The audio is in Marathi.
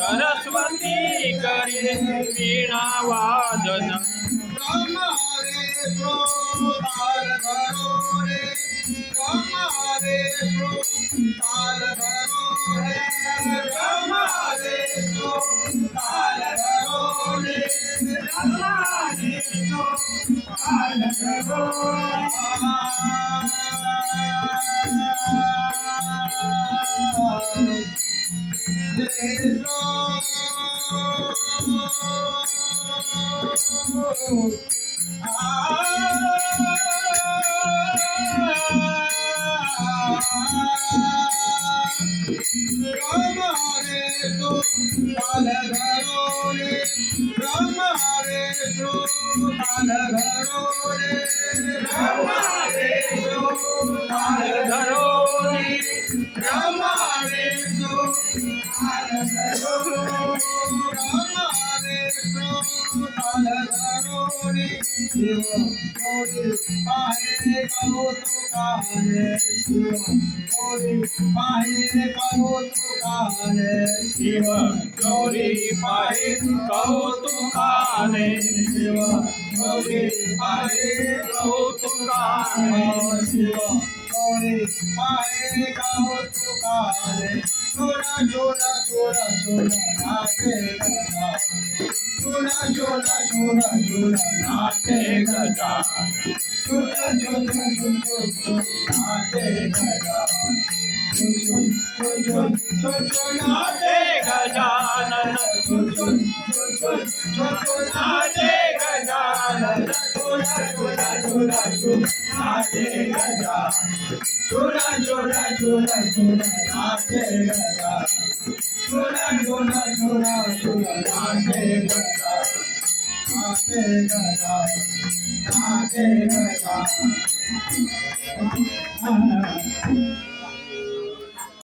सरस्वती करे वीणा वादन शिव गौरी पाहे कौतुकाने शिव गौरी पाहे कौतुकाने शिव गौरी पाहे कौतुकाने चोरा चोरा चोरा चोरा नाचे गजा चोरा चोरा चोरा चोरा नाचे गजा चोरा चोरा चोरा चोरा नाचे गजा नाचे गजानन नाचे गजानन चोरा चोरा चोरा नाचे गजा चोरा चोरा चोरा नाचे गजा चोरा चोरा चोरा नाचे गजा नाचे गजा नाचे गजा